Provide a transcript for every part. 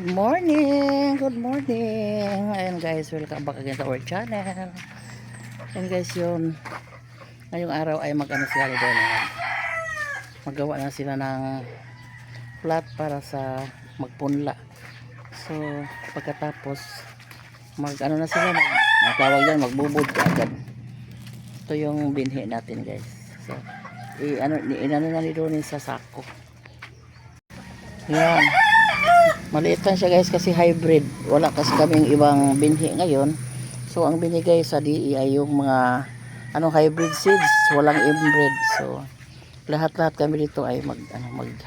Good morning! Good morning! Ayan guys, welcome back again to our channel. Ayan guys, yun. Ngayong araw ay mag-ano sila doon. Magawa na sila ng flat para sa magpunla. So, pagkatapos, mag-ano na sila, tawag yan, magbubod agad. Ito yung binhi natin guys. So, inano na ni doon sa sako. Yan. Maliit lang siya guys kasi hybrid. Wala kasi kaming ibang binhi ngayon. So ang binigay sa DE ay yung mga hybrid seeds, walang inbred. So lahat-lahat kami dito ay mag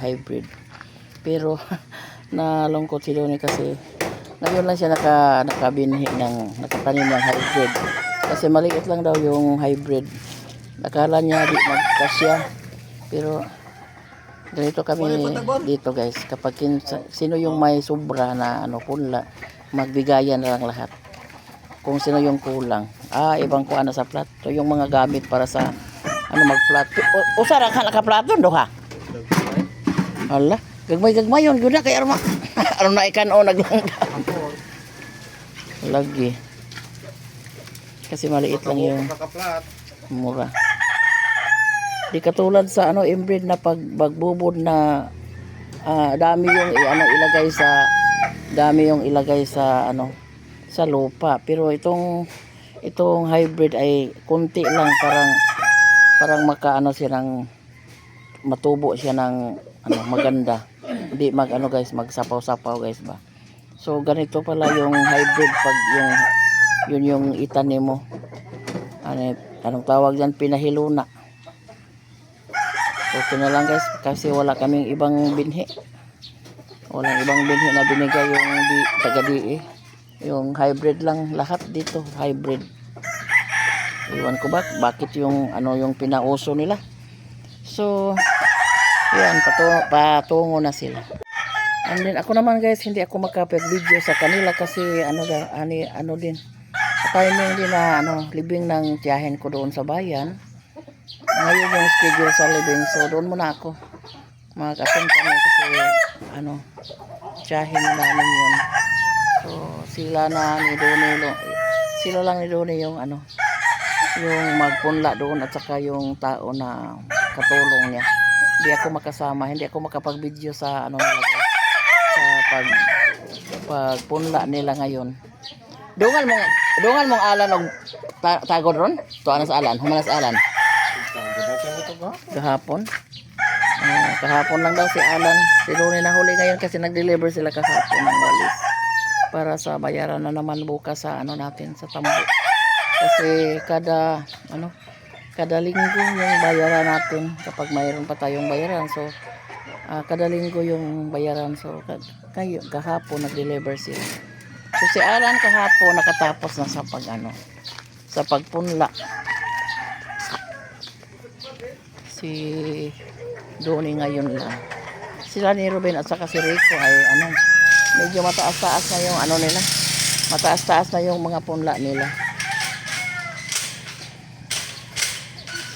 hybrid. Pero nalungkot si Donnie kasi ngayon lang siya nakabinhi nakatanim ng hybrid. Kasi maliit lang daw yung hybrid. Nakala niya di magkasya. Pero ganito kami dito guys, kapag sino yung may sobra na punla, magbigayan na lang lahat. Kung sino yung kulang, ibang kuha na sa plato. So, yung mga gamit para sa magplato. Usara ka nakaplato do ha. Hala, gagmay yun gud na kay arma. Ano na ikan o naglangga. Lagi. Kasi maliit lang yung mura. Di katulad sa inbreed na pagbubod na dami yung ilagay sa sa lupa. Pero itong hybrid ay konti lang, parang siya ng matubo siya ng maganda. Hindi guys, magsapaw-sapaw guys ba. So ganito pala yung hybrid pag yun yung itanim mo. Anong tawag diyan, pinahiluna. Okay na lang guys kasi wala kaming ibang binhi. Walang ibang binhi na binigay yung taga-DE. Yung hybrid lang lahat dito, hybrid. Iwan ko bakit yung yung pinauso nila. So, yan patungo na sila. And then ako naman guys, hindi ako makapag-video sa kanila kasi din. Sa timing din na libing ng tiyahin ko doon sa bayan. Ngayon yung schedule sa living, so doon muna ako mag-attend kami kasi tiyahin na namin yun. So sila lang ni Donnie yung yung magpunla doon at saka yung tao na katulong niya. Hindi ako makasama, hindi ako makapag-video sa sa pagpunla nila ngayon. Dungan mong alan og tagod ron? Tuwa na sa alan, humanas alan. Kahapon lang daw si Alan. Si Donnie nahuli ngayon kasi nag-deliver sila kahapon ng walis para sa bayaran na naman bukas sa natin sa tambo. Kasi kada linggo yung bayaran natin kapag mayroon pa tayong bayaran. So kada linggo yung bayaran. So kahapon nag-deliver sila. So si Alan kahapon nakatapos na sa pagpunla. Si Donnie ngayon lang. Sila ni Ruben at saka si Rico ay medyo mataas-taas na yung nila. Mataas-taas na yung mga punla nila.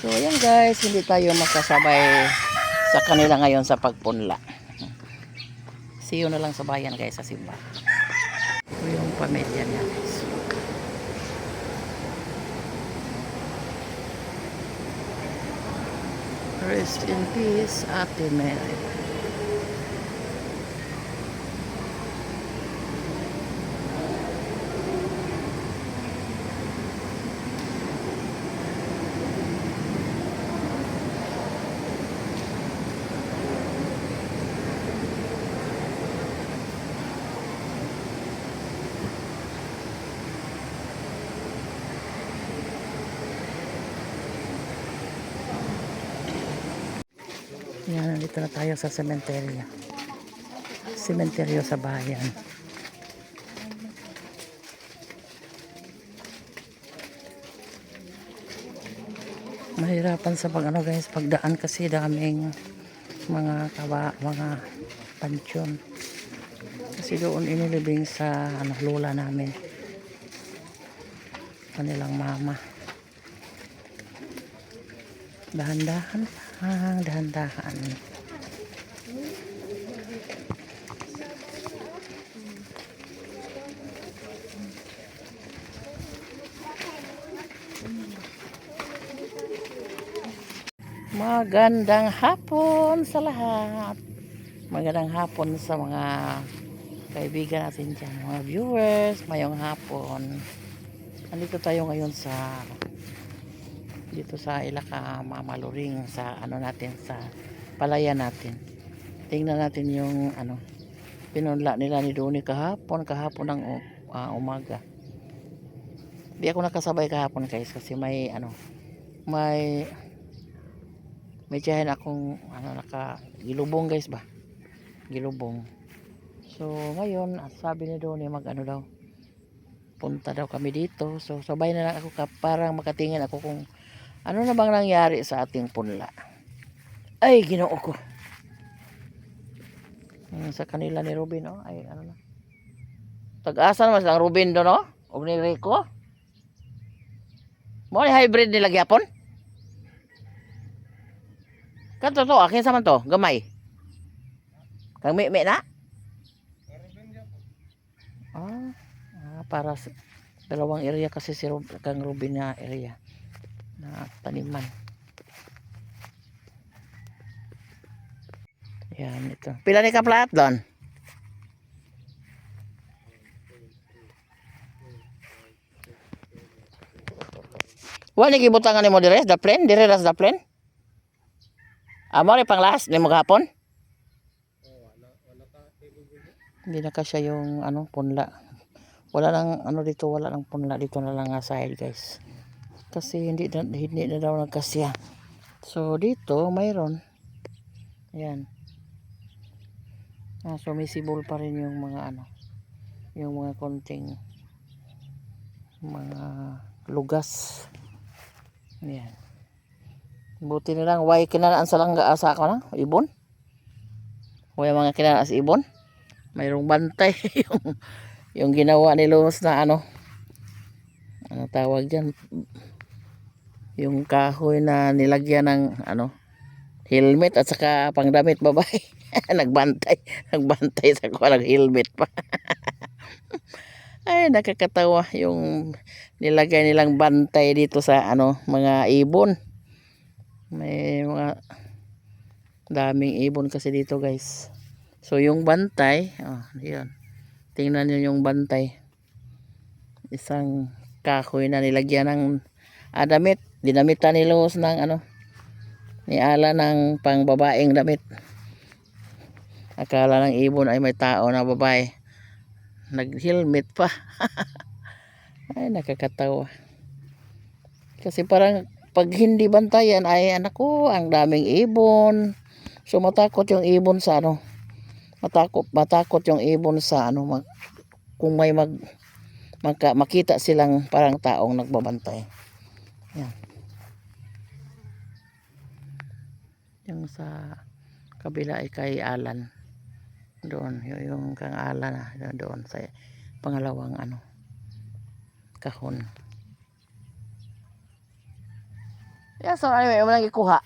So yan guys, hindi tayo makasabay sa kanila ngayon sa pagpunla. See you na lang sa bayan guys, sa simba. Ito yung pamilya niya guys. Rest in peace, Ate Mary. Yan, nandito na tayo sa sementeryo. Sementeryo sa bayan. Mahirapan sa guys, pagdaan kasi daming mga pansyon. Kasi doon inilibing sa lola namin. Kanilang mama. Dahan-dahan lang, dahan-dahan. Magandang hapon sa lahat. Magandang hapon sa mga kaibigan natin dyan, mga viewers. Mayong hapon. Nandito tayo ngayon dito sa Ilaka Mamaluring, sa natin, sa palayan natin. Tingnan natin yung pinunla nila ni Doni kahapon ng umaga. Di ako nakasabay kahapon guys kasi may may tiyahin akong gilubong guys ba, gilubong. So ngayon sabi ni Donnie daw, punta daw kami dito. So sabay na lang ako parang makatingin ako kung ano na bang nangyari sa ating punla. Ay Ginoo ko, sa kanila ni Ruben ay na, tag-asa naman ang Ruben do no, og ni Rico mo ni hybrid nila gyapon. Kanto to, akin sa man to, gamay. Kang me na? Para sa dalawang area kasi kang Ruben na area na taniman. Yan ito. Pila ni ka plat doon? Wala gibutangan nimo dire, daplin, dire ras daplin. Amo ni panglas ni maghapon? Hindi na kasya yung punla. Wala nang dito, wala nang punla dito na lang sa side guys. Kasi hindi na daw nagkasya. So dito mayroon. Ayan. Sumisibol pa rin yung mga yung mga konting mga lugas. Ayan. Buti na lang way kinanaan sa langga asa ko na ibon. Way mga kinanaan sa ibon. Mayroong bantay yung ginawa ni Lumos na ano tawag diyan, yung kahoy na nilagyan ng helmet at saka pangdamit babae. nagbantay sa kuha ng helmet pa. Ay nakakatawa yung nilagay nilang bantay dito sa mga ibon. May mga daming ibon kasi dito guys. So yung bantay, yun. Tingnan niyo yung bantay. Isang kahoy na nilagyan ng damit. Dinamitan ni Los ng ni Ala ng pangbabaeng damit. Akala ng ibon ay may tao na babae. Nag-helmet pa. Ay nakakatawa. Kasi parang pag hindi bantayan ay anak ko, ang daming ibon. So matakot yung ibon sa matakot yung ibon sa kung may makita silang parang taong nagbabantay. Yan. Yung sa kabila ay kay Alan. Doon yung kang Alan doon sa pangalawang kahon. Yeah, so anyway, mo lang ikuha.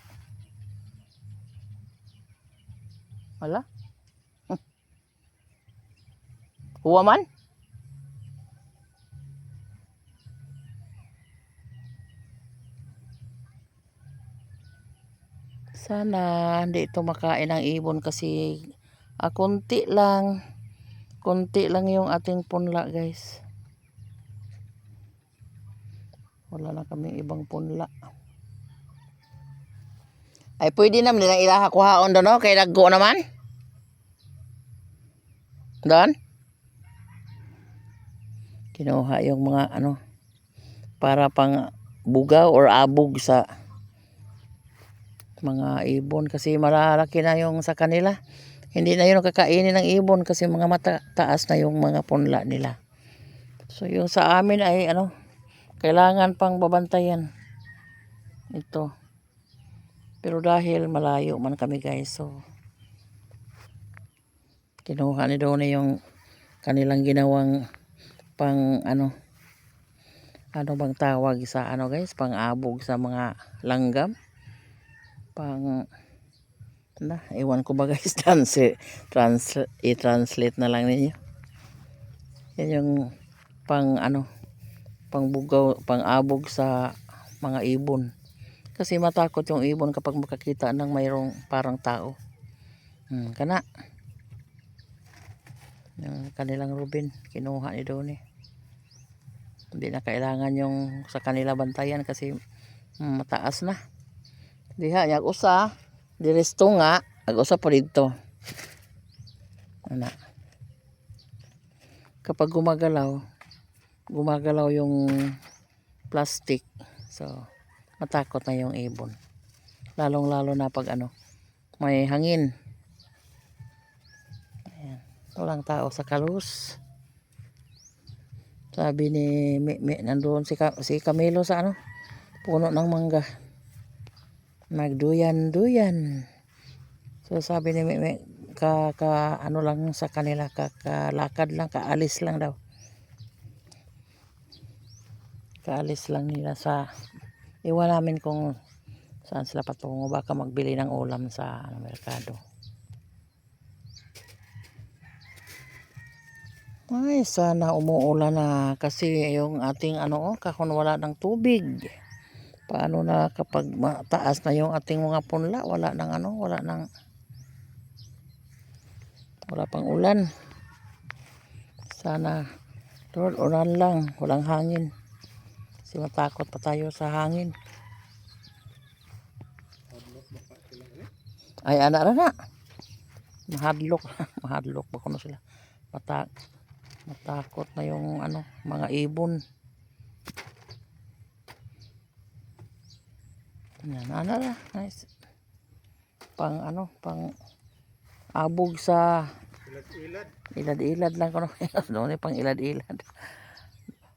Wala? Huwa man? Sana hindi ito makain ng ibon kasi konti lang yung ating punla guys. Wala na kaming ibang punla. Ay pwede naman nilang ilaha kuhaon doon kay daggo naman. Doon? Kinuha yung mga para pang bugaw or abog sa mga ibon kasi malalaki na yung sa kanila. Hindi na yun kakainin ng ibon kasi mga mataas na yung mga punla nila. So yung sa amin ay kailangan pang babantayan ito. Pero dahil malayo man kami guys, so kinuha ni Donnie yung kanilang ginawang pang bang tawag sa guys, pang abog sa mga langgam, pang ewan ko ba guys, i-translate na lang ninyo. Yan yung pang pang bugaw, pang abog sa mga ibon. Kasi matakot yung ibon kapag makakita ng mayroong parang tao. Kana. Yung kanilang Rubin, kinuha ni Donnie. Hindi na kailangan yung sa kanila bantayan kasi mataas na. Diha, yag-usa. Diristo nga. Nag-usa po dito. Ana. Kapag gumagalaw yung plastic. So, matakot na yung ibon. Lalong-lalo na pag may hangin. Ayan. Walang tao sa kalus. Sabi ni nandoon si Camilo sa puno ng mangga. Magduyan-duyan. So sabi ni lang sa kanila, kakalakad lang, kaalis lang daw. Kaalis lang nila iwan namin kung saan sila patungo, baka magbili ng ulam sa merkado. Ay, sana umuulan na kasi yung ating kahon wala ng tubig. Paano na kapag mataas na yung ating mga punla, wala pang ulan. Sana Lord, ulan lang, walang hangin. Kasi matakot pa tayo sa hangin. Ay, anak na. Mahadlok ba kuno sila. Matakot na yung mga ibon. Yan, nice. Pang abog sa ilad-ilad lang kuno. Doon pang ilad-ilad.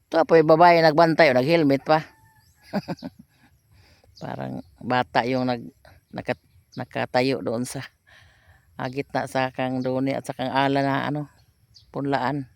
Ito po yung babae nagbantay, nag-helmet pa. Parang bata yung nakatayo doon sa gitna sa kang Donnie at sa kang ala na punlaan.